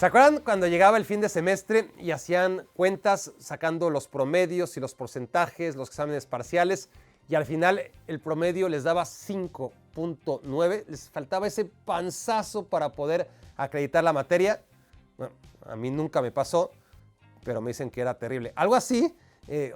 ¿Se acuerdan cuando llegaba el fin de semestre y hacían cuentas sacando los promedios y los porcentajes, los exámenes parciales, y al final el promedio les daba 5.9? Les faltaba ese panzazo para poder acreditar la materia. Bueno, a mí nunca me pasó, pero me dicen que era terrible. Algo así,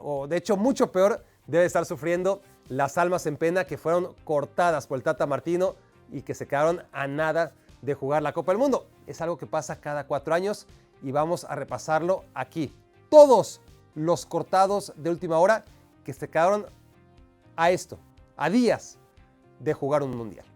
o de hecho mucho peor, debe estar sufriendo las almas en pena que fueron cortadas por el Tata Martino y que se quedaron a nada de jugar la Copa del Mundo. Es algo que pasa cada 4 años y vamos a repasarlo aquí. Todos los cortados de última hora que se quedaron a días de jugar un mundial.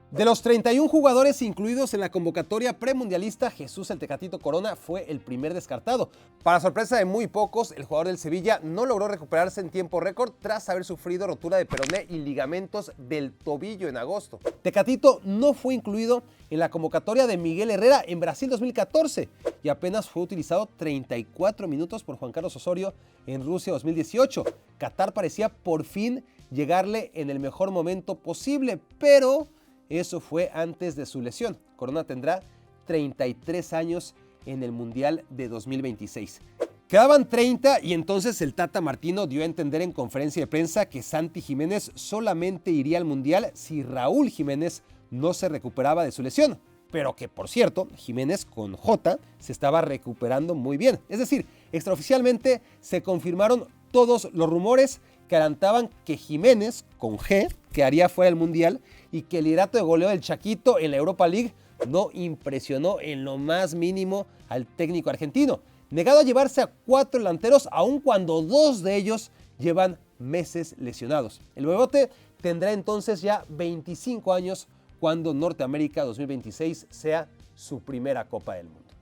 De los 31 jugadores incluidos en la convocatoria premundialista, Jesús el Tecatito Corona fue el primer descartado. Para sorpresa de muy pocos, el jugador del Sevilla no logró recuperarse en tiempo récord tras haber sufrido rotura de peroné y ligamentos del tobillo en agosto. Tecatito no fue incluido en la convocatoria de Miguel Herrera en Brasil 2014 y apenas fue utilizado 34 minutos por Juan Carlos Osorio en Rusia 2018. Qatar parecía por fin llegarle en el mejor momento posible, pero eso fue antes de su lesión. Corona tendrá 33 años en el Mundial de 2026. Quedaban 30 y entonces el Tata Martino dio a entender en conferencia de prensa que Santi Jiménez solamente iría al Mundial si Raúl Jiménez no se recuperaba de su lesión. Pero que, por cierto, Jiménez con J se estaba recuperando muy bien. Es decir, extraoficialmente se confirmaron todos los rumores que adelantaban que Jiménez, con G, quedaría fuera del Mundial y que el liderato de goleo del Chaquito en la Europa League no impresionó en lo más mínimo al técnico argentino, negado a llevarse a 4 delanteros aun cuando 2 de ellos llevan meses lesionados. El Bebote tendrá entonces ya 25 años cuando Norteamérica 2026 sea su primera Copa del Mundo.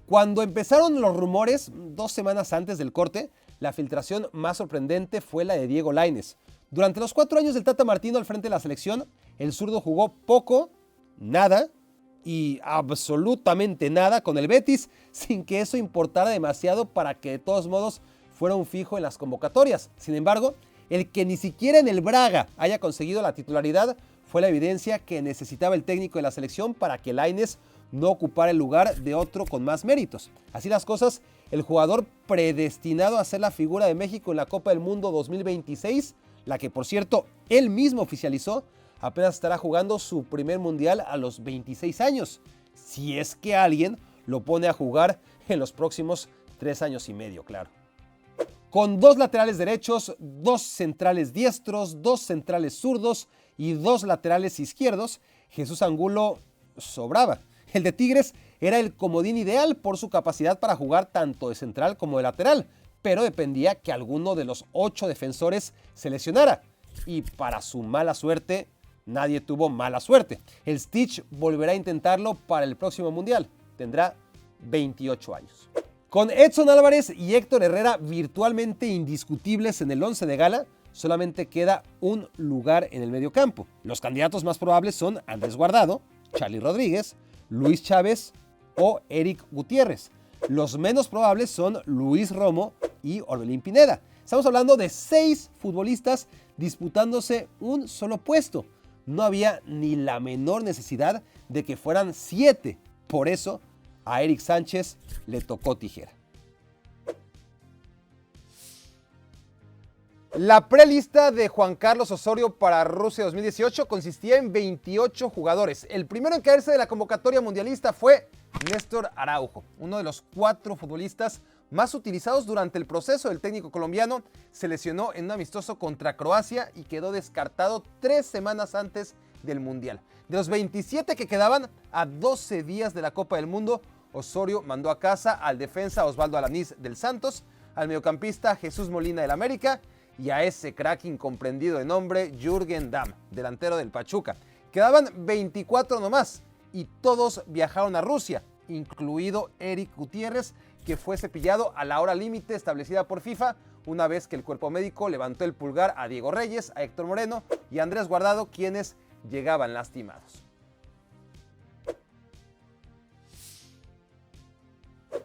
Cuando empezaron los rumores, 2 semanas antes del corte, la filtración más sorprendente fue la de Diego Lainez. Durante los 4 años del Tata Martino al frente de la selección, el zurdo jugó poco, nada y absolutamente nada con el Betis, sin que eso importara demasiado para que de todos modos fuera un fijo en las convocatorias. Sin embargo, el que ni siquiera en el Braga haya conseguido la titularidad fue la evidencia que necesitaba el técnico de la selección para que Lainez no ocupara el lugar de otro con más méritos. Así las cosas, el jugador predestinado a ser la figura de México en la Copa del Mundo 2026, la que por cierto él mismo oficializó, apenas estará jugando su primer mundial a los 26 años, si es que alguien lo pone a jugar en los próximos 3 años y medio, claro. Con 2 laterales derechos, 2 centrales diestros, 2 centrales zurdos y 2 laterales izquierdos, Jesús Angulo sobraba. El de Tigres era el comodín ideal por su capacidad para jugar tanto de central como de lateral, pero dependía que alguno de los 8 defensores se lesionara. Y para su mala suerte, nadie tuvo mala suerte. El Stitch volverá a intentarlo para el próximo Mundial. Tendrá 28 años. Con Edson Álvarez y Héctor Herrera virtualmente indiscutibles en el 11 de gala, solamente queda un lugar en el mediocampo. Los candidatos más probables son Andrés Guardado, Charly Rodríguez, Luis Chávez o Eric Gutiérrez. Los menos probables son Luis Romo y Orbelín Pineda. Estamos hablando de 6 futbolistas disputándose un solo puesto. No había ni la menor necesidad de que fueran 7. Por eso, a Eric Sánchez le tocó tijera. La prelista de Juan Carlos Osorio para Rusia 2018 consistía en 28 jugadores. El primero en caerse de la convocatoria mundialista fue Néstor Araujo, uno de los 4 futbolistas más utilizados durante el proceso del técnico colombiano. Se lesionó en un amistoso contra Croacia y quedó descartado 3 semanas antes del Mundial. De los 27 que quedaban a 12 días de la Copa del Mundo, Osorio mandó a casa al defensa Osvaldo Alanís del Santos, al mediocampista Jesús Molina del América y a ese crack incomprendido de nombre Jürgen Damm, delantero del Pachuca. Quedaban 24 nomás y todos viajaron a Rusia, incluido Eric Gutiérrez, que fue cepillado a la hora límite establecida por FIFA una vez que el cuerpo médico levantó el pulgar a Diego Reyes, a Héctor Moreno y a Andrés Guardado, quienes llegaban lastimados.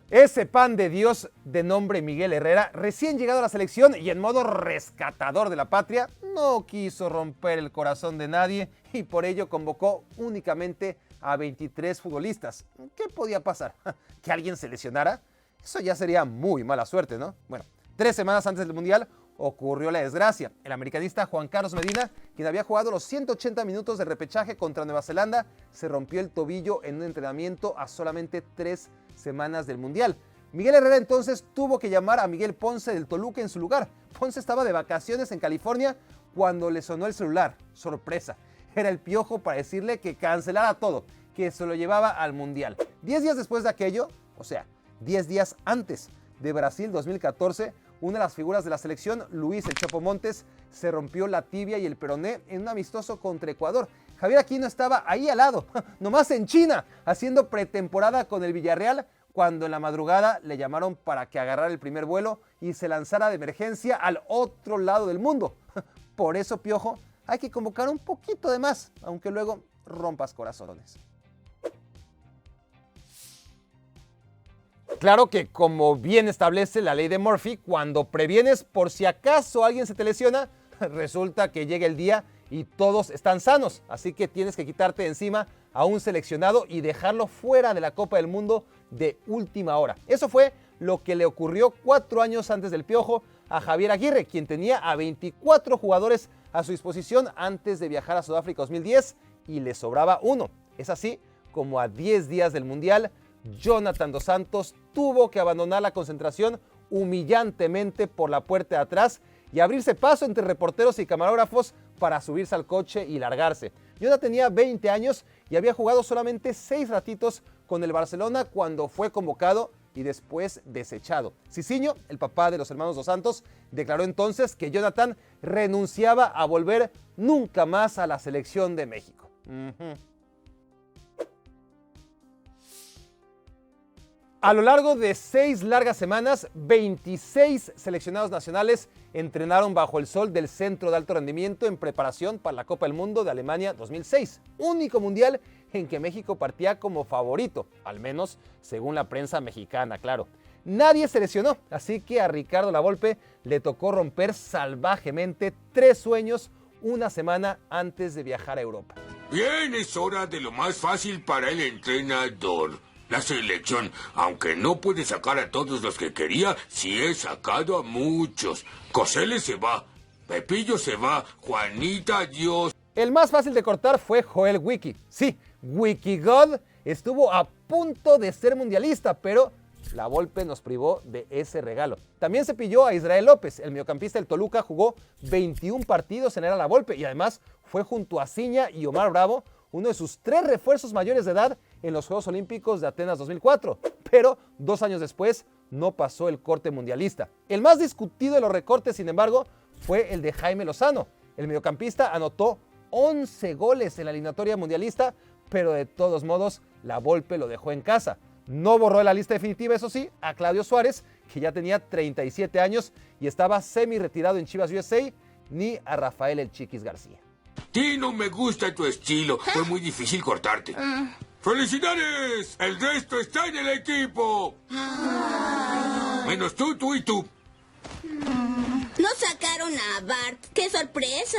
Ese pan de Dios de nombre Miguel Herrera, recién llegado a la selección y en modo rescatador de la patria, no quiso romper el corazón de nadie y por ello convocó únicamente a 23 futbolistas. ¿Qué podía pasar? ¿Que alguien se lesionara? Eso ya sería muy mala suerte, ¿no? Bueno, 3 semanas antes del Mundial ocurrió la desgracia. El americanista Juan Carlos Medina, quien había jugado los 180 minutos de repechaje contra Nueva Zelanda, se rompió el tobillo en un entrenamiento a solamente 3 semanas del Mundial. Miguel Herrera entonces tuvo que llamar a Miguel Ponce del Toluca en su lugar. Ponce estaba de vacaciones en California cuando le sonó el celular. Sorpresa. Era el Piojo para decirle que cancelara todo, que se lo llevaba al Mundial. 10 días después de aquello, o sea, 10 días antes de Brasil 2014, una de las figuras de la selección, Luis El Chapo Montes, se rompió la tibia y el peroné en un amistoso contra Ecuador. Javier Aquino estaba ahí al lado, nomás en China, haciendo pretemporada con el Villarreal, cuando en la madrugada le llamaron para que agarrara el primer vuelo y se lanzara de emergencia al otro lado del mundo. Por eso, Piojo, hay que convocar un poquito de más, aunque luego rompas corazones. Claro que, como bien establece la ley de Murphy, cuando previenes por si acaso alguien se te lesiona, resulta que llega el día y todos están sanos. Así que tienes que quitarte de encima a un seleccionado y dejarlo fuera de la Copa del Mundo de última hora. Eso fue lo que le ocurrió 4 años antes del Piojo a Javier Aguirre, quien tenía a 24 jugadores a su disposición antes de viajar a Sudáfrica 2010 y le sobraba uno. Es así como a 10 días del Mundial, Jonathan Dos Santos tuvo que abandonar la concentración humillantemente por la puerta de atrás y abrirse paso entre reporteros y camarógrafos para subirse al coche y largarse. Jonathan tenía 20 años y había jugado solamente 6 ratitos con el Barcelona cuando fue convocado y después desechado. Cicinho, el papá de los hermanos Dos Santos, declaró entonces que Jonathan renunciaba a volver nunca más a la selección de México. A lo largo de 6 largas semanas, 26 seleccionados nacionales entrenaron bajo el sol del Centro de Alto Rendimiento en preparación para la Copa del Mundo de Alemania 2006, único mundial en que México partía como favorito, al menos según la prensa mexicana, claro. Nadie se lesionó, así que a Ricardo Lavolpe le tocó romper salvajemente 3 sueños una semana antes de viajar a Europa. Bien, es hora de lo más fácil para el entrenador. La selección, aunque no puede sacar a todos los que quería, sí he sacado a muchos. Cosele se va, Pepillo se va, Juanita, adiós. El más fácil de cortar fue Joel Wiki. Sí, WikiGod estuvo a punto de ser mundialista, pero Lavolpe nos privó de ese regalo. También se pilló a Israel López, el mediocampista del Toluca, jugó 21 partidos en era Lavolpe y además fue junto a Ciña y Omar Bravo, uno de sus 3 refuerzos mayores de edad en los Juegos Olímpicos de Atenas 2004, pero 2 años después no pasó el corte mundialista. El más discutido de los recortes, sin embargo, fue el de Jaime Lozano. El mediocampista anotó 11 goles en la eliminatoria mundialista, pero de todos modos Lavolpe lo dejó en casa. No borró de la lista definitiva, eso sí, a Claudio Suárez, que ya tenía 37 años y estaba semi-retirado en Chivas USA, ni a Rafael El Chiquis García. Ti no me gusta tu estilo. Fue muy difícil cortarte. ¡Felicidades! El resto está en el equipo. Menos tú y tú. No sacaron a Bart. ¡Qué sorpresa!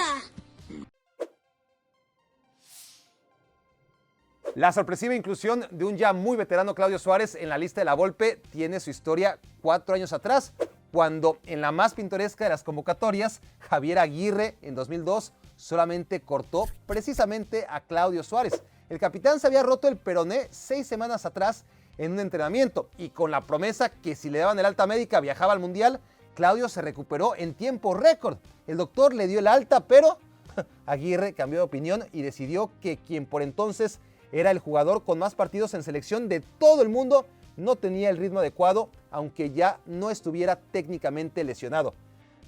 La sorpresiva inclusión de un ya muy veterano Claudio Suárez en la lista de Lavolpe tiene su historia 4 años atrás, cuando en la más pintoresca de las convocatorias, Javier Aguirre en 2002 solamente cortó precisamente a Claudio Suárez. El capitán se había roto el peroné 6 semanas atrás en un entrenamiento y con la promesa que si le daban el alta médica viajaba al Mundial, Claudio se recuperó en tiempo récord. El doctor le dio el alta, pero Aguirre cambió de opinión y decidió que quien por entonces era el jugador con más partidos en selección de todo el mundo no tenía el ritmo adecuado, aunque ya no estuviera técnicamente lesionado.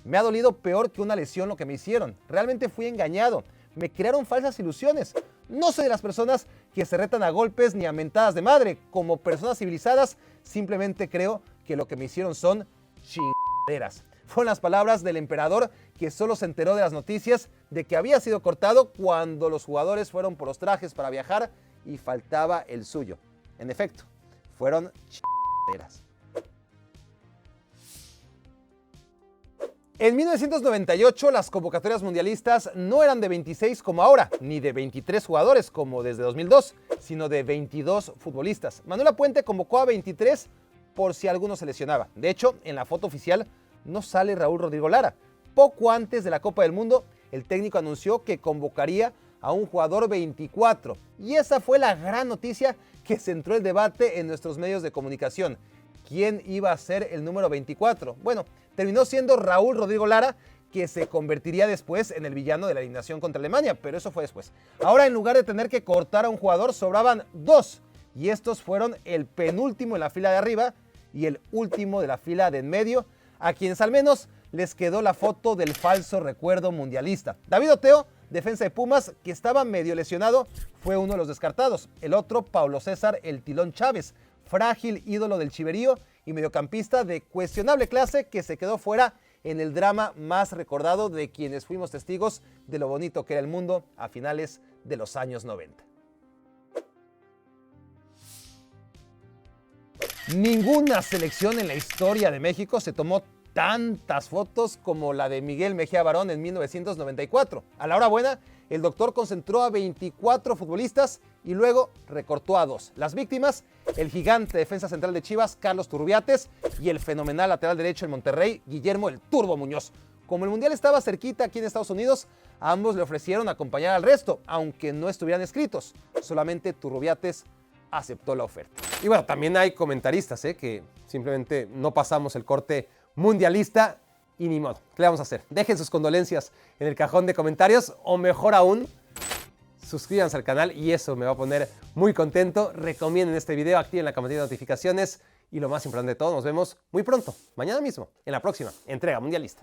Me ha dolido peor que una lesión lo que me hicieron. Realmente fui engañado. Me crearon falsas ilusiones. No soy de las personas que se retan a golpes ni a mentadas de madre. Como personas civilizadas, simplemente creo que lo que me hicieron son chingaderas. Fueron las palabras del emperador, que solo se enteró de las noticias de que había sido cortado cuando los jugadores fueron por los trajes para viajar y faltaba el suyo. En efecto, fueron chingaderas. En 1998 las convocatorias mundialistas no eran de 26 como ahora, ni de 23 jugadores como desde 2002, sino de 22 futbolistas. Manuel Puente convocó a 23 por si alguno se lesionaba. De hecho, en la foto oficial no sale Raúl Rodrigo Lara. Poco antes de la Copa del Mundo, el técnico anunció que convocaría a un jugador 24. Y esa fue la gran noticia que centró el debate en nuestros medios de comunicación. ¿Quién iba a ser el número 24? Bueno, terminó siendo Raúl Rodrigo Lara, que se convertiría después en el villano de la eliminación contra Alemania, pero eso fue después. Ahora, en lugar de tener que cortar a un jugador, sobraban dos, y estos fueron el penúltimo en la fila de arriba y el último de la fila de en medio, a quienes al menos les quedó la foto del falso recuerdo mundialista. David Oteo, defensa de Pumas, que estaba medio lesionado, fue uno de los descartados. El otro, Paulo César El Tilón Chávez, frágil ídolo del Chiverío y mediocampista de cuestionable clase que se quedó fuera en el drama más recordado de quienes fuimos testigos de lo bonito que era el mundo a finales de los años 90. Ninguna selección en la historia de México se tomó tantas fotos como la de Miguel Mejía Barón en 1994. A la hora buena, el doctor concentró a 24 futbolistas y luego recortó a 2. Las víctimas, el gigante defensa central de Chivas, Carlos Turrubiates, y el fenomenal lateral derecho en Monterrey, Guillermo el Turbo Muñoz. Como el Mundial estaba cerquita aquí en Estados Unidos, a ambos le ofrecieron acompañar al resto, aunque no estuvieran inscritos. Solamente Turrubiates aceptó la oferta. Y bueno, también hay comentaristas que simplemente no pasamos el corte mundialista y ni modo. ¿Qué le vamos a hacer? Dejen sus condolencias en el cajón de comentarios o mejor aún, suscríbanse al canal y eso me va a poner muy contento. Recomienden este video, activen la campanita de notificaciones y lo más importante de todo, nos vemos muy pronto, mañana mismo, en la próxima entrega mundialista.